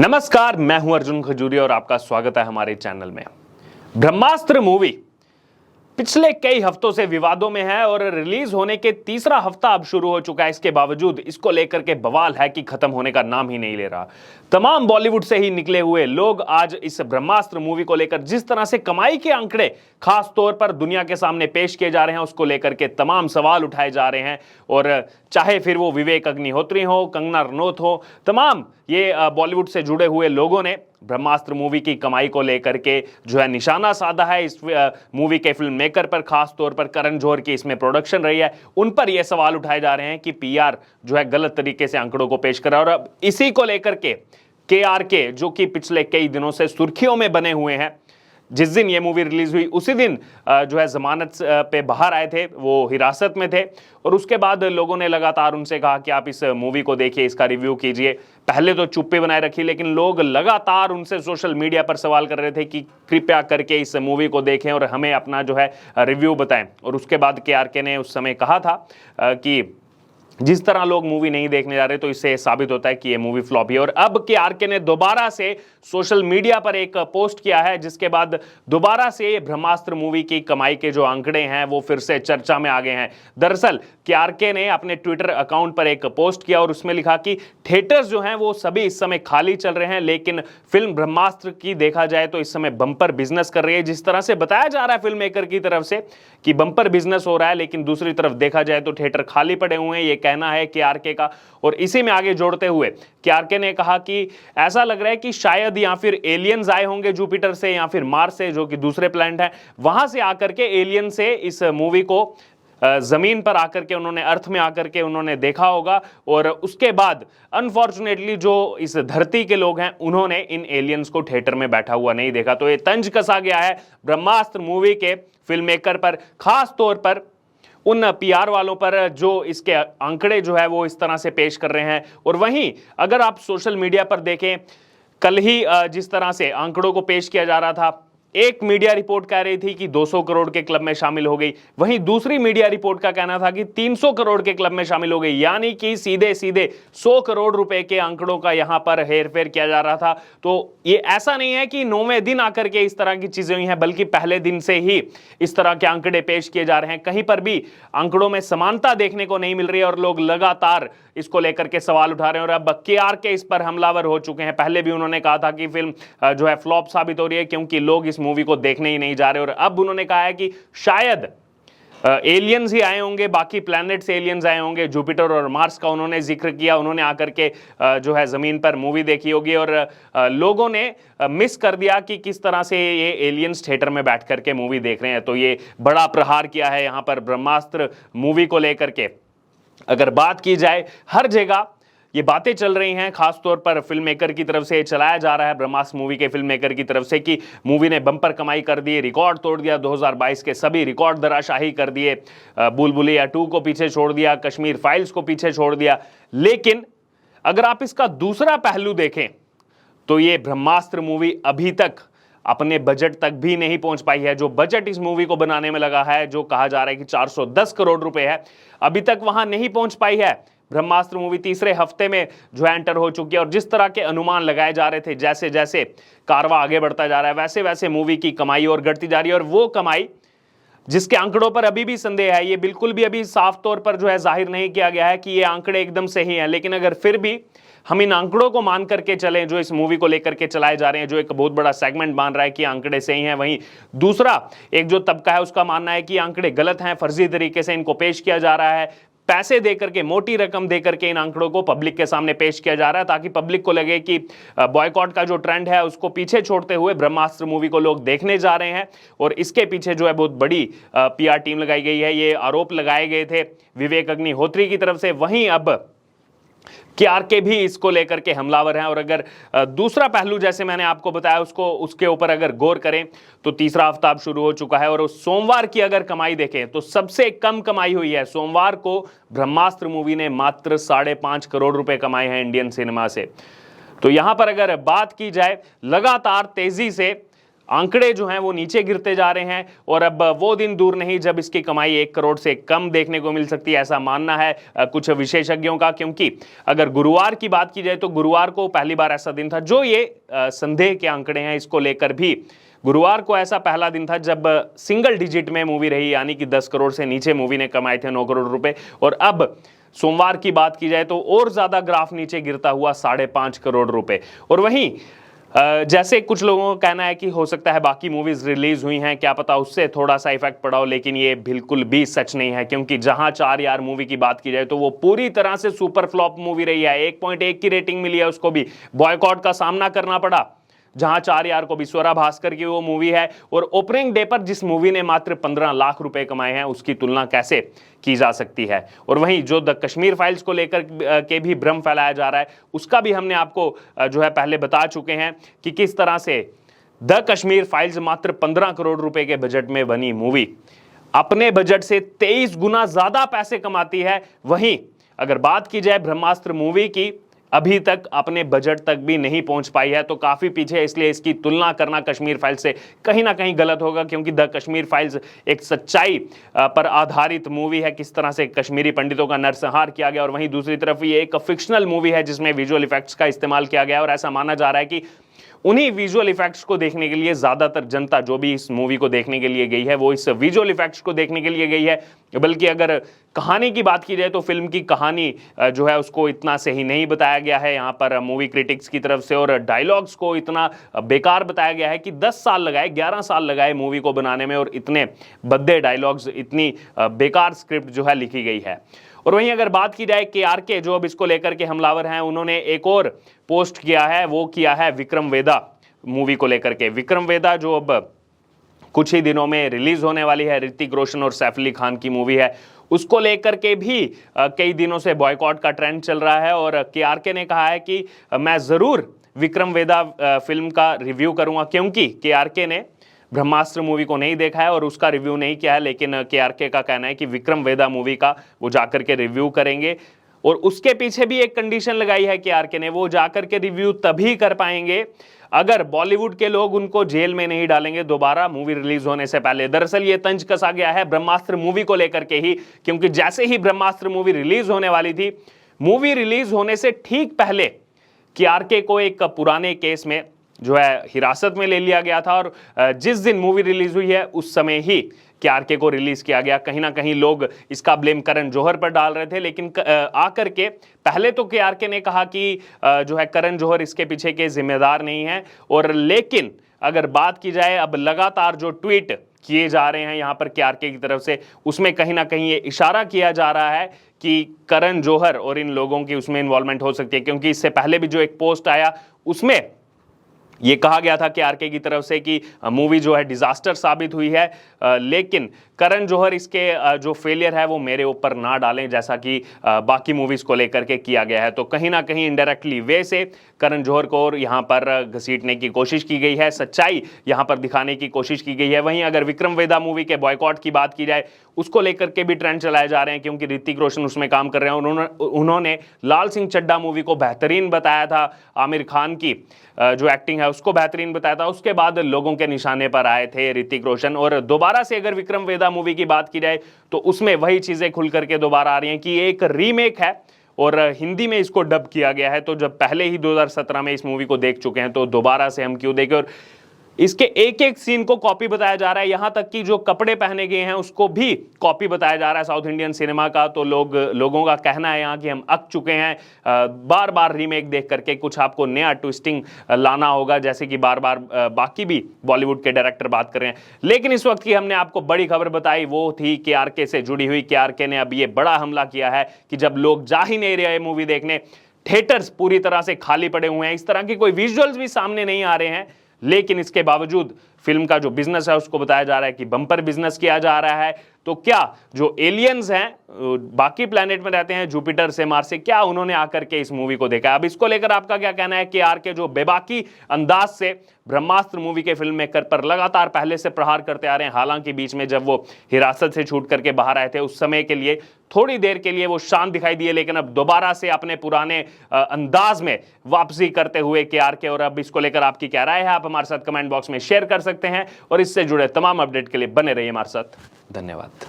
नमस्कार, मैं हूं अर्जुन खजूरी और आपका स्वागत है हमारे चैनल में। ब्रह्मास्त्र मूवी पिछले कई हफ्तों से विवादों में है और रिलीज होने के तीसरा हफ्ता अब शुरू हो चुका है। इसके बावजूद इसको लेकर के बवाल है कि खत्म होने का नाम ही नहीं ले रहा। तमाम बॉलीवुड से ही निकले हुए लोग आज इस ब्रह्मास्त्र मूवी को लेकर जिस तरह से कमाई के आंकड़े खास तौर पर दुनिया के सामने पेश किए जा रहे हैं, उसको लेकर के तमाम सवाल उठाए जा रहे हैं। और चाहे फिर वो विवेक अग्निहोत्री हो, कंगना रनौत हो, तमाम ये बॉलीवुड से जुड़े हुए लोगों ने ब्रह्मास्त्र मूवी की कमाई को लेकर के जो है निशाना साधा है। इस मूवी के फिल्म मेकर पर, खास तौर पर करण जौहर की इसमें प्रोडक्शन रही है, उन पर यह सवाल उठाए जा रहे हैं कि पीआर जो है गलत तरीके से आंकड़ों को पेश कर रहा है। और अब इसी को लेकर के केआरके जो कि पिछले कई दिनों से सुर्खियों में बने हुए हैं, जिस दिन ये मूवी रिलीज हुई उसी दिन जो है जमानत पे बाहर आए थे, वो हिरासत में थे। और उसके बाद लोगों ने लगातार उनसे कहा कि आप इस मूवी को देखिए, इसका रिव्यू कीजिए। पहले तो चुप्पी बनाए रखी, लेकिन लोग लगातार उनसे सोशल मीडिया पर सवाल कर रहे थे कि कृपया करके इस मूवी को देखें और हमें अपना जो है रिव्यू बताएं। और उसके बाद केआरके ने उस समय कहा था कि जिस तरह लोग मूवी नहीं देखने जा रहे, तो इससे साबित होता है कि ये मूवी फ्लॉप है। और अब केआरके ने दोबारा से सोशल मीडिया पर एक पोस्ट किया है, जिसके बाद दोबारा से ब्रह्मास्त्र मूवी की कमाई के जो आंकड़े हैं वो फिर से चर्चा में आ गए हैं। दरअसल केआरके ने अपने ट्विटर अकाउंट पर एक पोस्ट किया और उसमें लिखा कि थिएटर्स जो हैं वो सभी इस समय खाली चल रहे हैं, लेकिन फिल्म ब्रह्मास्त्र की देखा जाए तो इस समय बम्पर बिजनेस कर रही है। जिस तरह से बताया जा रहा है फिल्म मेकर की तरफ से कि बम्पर बिजनेस हो रहा है, लेकिन दूसरी तरफ देखा जाए तो थिएटर खाली पड़े हुए हैं, ये कहना है केआरके का। और इसी में आगे जोड़ते हुए केआरके ने कहा कि ऐसा लग रहा है कि शायद या फिर एलियंस आए होंगे जुपिटर से या फिर मार्स से, जो कि दूसरे प्लैनेट है, वहां से आकर के एलियन से इस मूवी को जमीन पर आकर के उन्होंने, अर्थ में आकर के उन्होंने देखा होगा। और उसके बाद अनफॉर्चुनेटली जो इस धरती के लोग हैं उन्होंने इन एलियंस को थिएटर में बैठा हुआ नहीं देखा। तो ये तंज कसा गया है ब्रह्मास्त्र मूवी के फिल्म मेकर पर, खास तौर पर उन पीआर वालों पर जो इसके आंकड़े जो है वो इस तरह से पेश कर रहे हैं। और वहीं अगर आप सोशल मीडिया पर देखें, कल ही जिस तरह से आंकड़ों को पेश किया जा रहा था, एक मीडिया रिपोर्ट कह रही थी कि 200 करोड़ के क्लब में शामिल हो गई, वहीं दूसरी मीडिया रिपोर्ट का कहना था कि 300 करोड़ के क्लब में शामिल हो गई। यानी कि सीधे सीधे 100 करोड़ रुपए के आंकड़ों का यहां पर हेरफेर किया जा रहा था। तो ये ऐसा नहीं है कि 9वें दिन आकर के इस तरह की चीजें हुई हैं, बल्कि पहले दिन से ही इस तरह के आंकड़े पेश किए जा रहे हैं। कहीं पर भी आंकड़ों में समानता देखने को नहीं मिल रही है और लोग लगातार इसको लेकर के सवाल उठा रहे हैं। और अब केआरके इस पर हमलावर हो चुके हैं। पहले भी उन्होंने कहा था कि फिल्म जो है फ्लॉप साबित हो रही है क्योंकि लोग इस मूवी को देखने ही नहीं जा रहे। और अब उन्होंने कहा है कि शायद एलियंस ही आए होंगे, बाकी प्लैनेट से एलियंस आए होंगे, जुपिटर और मार्स का उन्होंने जिक्र किया। उन्होंने आकर के जो है जमीन पर मूवी देखी होगी और लोगों ने मिस कर दिया कि किस तरह से ये एलियंस थिएटर में बैठ करके मूवी देख रहे हैं। तो ये बड़ा प्रहार किया है यहाँ पर ब्रह्मास्त्र मूवी को लेकर के। अगर बात की जाए, हर जगह ये बातें चल रही हैं, खासतौर पर फिल्म मेकर की तरफ से चलाया जा रहा है, ब्रह्मास्त्र मूवी के फिल्म मेकर की तरफ से, कि मूवी ने बम्पर कमाई कर दी, रिकॉर्ड तोड़ दिया, 2022 के सभी रिकॉर्ड धराशाही कर दिए, बुलबुलिया 2 को पीछे छोड़ दिया, कश्मीर फाइल्स को पीछे छोड़ दिया। लेकिन अगर आप इसका दूसरा पहलू देखें तो ये ब्रह्मास्त्र मूवी अभी तक अपने बजट तक भी नहीं पहुंच पाई है। जो बजट इस मूवी को बनाने में लगा है, जो कहा जा रहा है कि 410 करोड़ रुपए है, अभी तक वहां नहीं पहुंच पाई है। ब्रह्मास्त्र मूवी तीसरे हफ्ते में जो एंटर हो चुकी है और जिस तरह के अनुमान लगाए जा रहे थे, जैसे जैसे कारवां आगे बढ़ता जा रहा है, वैसे वैसे मूवी की कमाई और घटती जा रही है। और वो कमाई जिसके आंकड़ों पर अभी भी संदेह है, ये बिल्कुल भी अभी साफ तौर पर जो है जाहिर नहीं किया गया है कि ये आंकड़े एकदम सही हैं। लेकिन अगर फिर भी हम इन आंकड़ों को मान करके चलें जो इस मूवी को लेकर के चलाए जा रहे हैं, जो एक बहुत बड़ा सेगमेंट मान रहा है कि आंकड़े सही हैं, वहीं दूसरा एक जो तबका है उसका मानना है कि आंकड़े गलत हैं, फर्जी तरीके से इनको पेश किया जा रहा है, पैसे देकर के, मोटी रकम देकर के इन आंकड़ों को पब्लिक के सामने पेश किया जा रहा है, ताकि पब्लिक को लगे कि बॉयकॉट का जो ट्रेंड है उसको पीछे छोड़ते हुए ब्रह्मास्त्र मूवी को लोग देखने जा रहे हैं। और इसके पीछे जो है बहुत बड़ी पीआर टीम लगाई गई है। ये आरोप लगाए गए थे विवेक अग्निहोत्री की तरफ से, वहीं अब केआरके भी इसको लेकर के हमलावर हैं। और अगर दूसरा पहलू जैसे मैंने आपको बताया उसके ऊपर अगर गौर करें तो तीसरा हफ्ता अब शुरू हो चुका है और सोमवार की अगर कमाई देखें तो सबसे कम कमाई हुई है। सोमवार को ब्रह्मास्त्र मूवी ने मात्र 5.5 करोड़ रुपए कमाए हैं इंडियन सिनेमा से। तो यहां पर अगर बात की जाए, लगातार तेजी से आंकड़े जो हैं वो नीचे गिरते जा रहे हैं और अब वो दिन दूर नहीं जब इसकी कमाई 1 करोड़ से कम देखने को मिल सकती है, ऐसा मानना है कुछ विशेषज्ञों का। क्योंकि अगर गुरुवार की बात की जाए तो गुरुवार को पहली बार ऐसा दिन था, जो ये संदेह के आंकड़े हैं इसको लेकर भी गुरुवार को ऐसा पहला दिन था जब सिंगल डिजिट में मूवी रही, यानी कि 10 करोड़ से नीचे मूवी ने कमाए थे 9 करोड़ रुपए। और अब सोमवार की बात की जाए तो और ज्यादा ग्राफ नीचे गिरता हुआ 5.5 करोड़ रुपए। और वहीं जैसे कुछ लोगों का कहना है कि हो सकता है बाकी मूवीज रिलीज हुई हैं, क्या पता उससे थोड़ा सा इफेक्ट पड़ा हो, लेकिन ये बिल्कुल भी सच नहीं है। क्योंकि जहां 4 यार मूवी की बात की जाए तो वो पूरी तरह से सुपर फ्लॉप मूवी रही है, 1.1 की रेटिंग मिली है, उसको भी बॉयकॉट का सामना करना पड़ा। जहां 4 यार को भी स्वरा भास्कर की वो मूवी है, और ओपनिंग डे पर जिस मूवी ने मात्र 15 लाख रुपए कमाए हैं उसकी तुलना कैसे की जा सकती है। और वहीं जो द कश्मीर फाइल्स को लेकर के भी भ्रम फैलाया जा रहा है, उसका भी हमने आपको जो है पहले बता चुके हैं कि किस तरह से द कश्मीर फाइल्स मात्र 15 करोड़ रुपए के बजट में बनी मूवी अपने बजट से 23 गुना ज्यादा पैसे कमाती है। वहीं अगर बात की जाए ब्रह्मास्त्र मूवी की, अभी तक अपने बजट तक भी नहीं पहुंच पाई है, तो काफी पीछे है। इसलिए इसकी तुलना करना कश्मीर फाइल्स से कहीं ना कहीं गलत होगा, क्योंकि द कश्मीर फाइल्स एक सच्चाई पर आधारित मूवी है, किस तरह से कश्मीरी पंडितों का नरसंहार किया गया। और वहीं दूसरी तरफ ये एक फिक्शनल मूवी है जिसमें विजुअल इफेक्ट्स का इस्तेमाल किया गया, और ऐसा माना जा रहा है कि उन्हीं विजुअल इफेक्ट्स को देखने के लिए ज्यादातर जनता जो भी इस मूवी को देखने के लिए गई है वो इस विजुअल इफेक्ट्स को देखने के लिए गई है। बल्कि अगर कहानी की बात की जाए तो फिल्म की कहानी जो है उसको इतना सही नहीं बताया गया है यहाँ पर मूवी क्रिटिक्स की तरफ से, और डायलॉग्स को इतना बेकार बताया गया है कि 10 साल लगाए, 11 साल लगाए मूवी को बनाने में, और इतने भद्दे डायलॉग्स, इतनी बेकार स्क्रिप्ट जो है लिखी गई है। और वहीं अगर बात की जाए KRK जो अब इसको लेकर के हमलावर हैं, उन्होंने एक और पोस्ट किया है, वो किया है विक्रम वेदा मूवी को लेकर के। विक्रम वेदा जो अब कुछ ही दिनों में रिलीज होने वाली है, ऋतिक रोशन और सैफ अली खान की मूवी है, उसको लेकर के भी कई दिनों से बॉयकॉट का ट्रेंड चल रहा है। और KRK ने कहा है कि मैं जरूर विक्रम वेदा फिल्म का रिव्यू करूंगा, क्योंकि KRK ने ब्रह्मास्त्र मूवी को नहीं देखा है और उसका रिव्यू नहीं किया है, लेकिन KRK का कहना है कि विक्रम वेदा मूवी का वो जाकर के रिव्यू करेंगे। और उसके पीछे भी एक कंडीशन लगाई है KRK ने, वो जाकर के रिव्यू तभी कर पाएंगे अगर बॉलीवुड के लोग उनको जेल में नहीं डालेंगे दोबारा मूवी रिलीज होने से पहले। दरअसल ये तंज कसा गया है ब्रह्मास्त्र मूवी को लेकर के ही, क्योंकि जैसे ही ब्रह्मास्त्र मूवी रिलीज होने वाली थी, मूवी रिलीज होने से ठीक पहले KRK को एक पुराने केस में जो है हिरासत में ले लिया गया था, और जिस दिन मूवी रिलीज हुई है उस समय ही KRK को रिलीज किया गया। कहीं ना कहीं लोग इसका ब्लेम करण जौहर पर डाल रहे थे, लेकिन आकर के पहले तो KRK ने कहा कि जो है करण जौहर इसके पीछे के जिम्मेदार नहीं है। और लेकिन अगर बात की जाए अब लगातार जो ट्वीट किए जा रहे हैं यहाँ पर KRK की तरफ से, उसमें कहीं ना कहीं ये इशारा किया जा रहा है कि करण जौहर और इन लोगों की उसमें इन्वॉल्वमेंट हो सकती है। क्योंकि इससे पहले भी जो एक पोस्ट आया उसमें ये कहा गया था KRK की तरफ से कि मूवी जो है डिजास्टर साबित हुई है, लेकिन करण जौहर इसके जो फेलियर है वो मेरे ऊपर ना डालें, जैसा कि बाकी मूवीज को लेकर के किया गया है। तो कहीं ना कहीं इनडायरेक्टली वे से करण जौहर को और यहाँ पर घसीटने की कोशिश की गई है, सच्चाई यहाँ पर दिखाने की कोशिश की गई है। वहीं अगर विक्रम वेदा मूवी के बॉयकॉट की बात की जाए, उसको लेकर के भी ट्रेंड चलाए जा रहे हैं, क्योंकि ऋतिक रोशन उसमें काम कर रहे हैं। उन्होंने लाल सिंह चड्ढा मूवी को बेहतरीन बताया था, आमिर खान की जो एक्टिंग है उसको बेहतरीन बताया था। उसके बाद लोगों के निशाने पर आए थे ऋतिक रोशन। और दोबारा से अगर विक्रम वेदा मूवी की बात की जाए तो उसमें वही चीजें खुल करके दोबारा आ रही हैं कि एक रीमेक है और हिंदी में इसको डब किया गया है। तो जब पहले ही 2017 में इस मूवी को देख चुके हैं तो दोबारा से हम क्यों देखें। और इसके एक एक सीन को कॉपी बताया जा रहा है, यहां तक कि जो कपड़े पहने गए हैं उसको भी कॉपी बताया जा रहा है साउथ इंडियन सिनेमा का। तो लोगों का कहना है यहाँ कि हम अक चुके हैं बार बार रीमेक देख करके, कुछ आपको नया ट्विस्टिंग लाना होगा, जैसे कि बार बार बाकी भी बॉलीवुड के डायरेक्टर बात कर रहे हैं। लेकिन इस वक्त की हमने आपको बड़ी खबर बताई वो थी KRK से जुड़ी हुई। KRK ने अब ये बड़ा हमला किया है कि जब लोग जा ही नहीं रहे मूवी देखने, थिएटर्स पूरी तरह से खाली पड़े हुए हैं, इस तरह के कोई विजुअल्स भी सामने नहीं आ रहे हैं, लेकिन इसके बावजूद फिल्म का जो बिजनेस है उसको बताया जा रहा है कि बम्पर बिजनेस किया जा रहा है। तो क्या जो एलियंस हैं बाकी प्लेनेट में रहते हैं, जुपिटर से, मार्स से, क्या उन्होंने आकर के इस मूवी को देखा? अब इसको लेकर आपका क्या कहना है? KRK जो बेबाकी अंदाज से ब्रह्मास्त्र मूवी के फिल्म मेकर पर लगातार पहले से प्रहार करते आ रहे हैं, हालांकि बीच में जब वो हिरासत से छूट करके बाहर आए थे उस समय के लिए थोड़ी देर के लिए वो शांत दिखाई दिए, लेकिन अब दोबारा से अपने पुराने अंदाज में वापसी करते हुए KRK। और अब इसको लेकर आपकी क्या राय है आप हमारे साथ कमेंट बॉक्स में शेयर कर सकते सकते हैं और इससे जुड़े तमाम अपडेट के लिए बने रहिए हमारे साथ। धन्यवाद।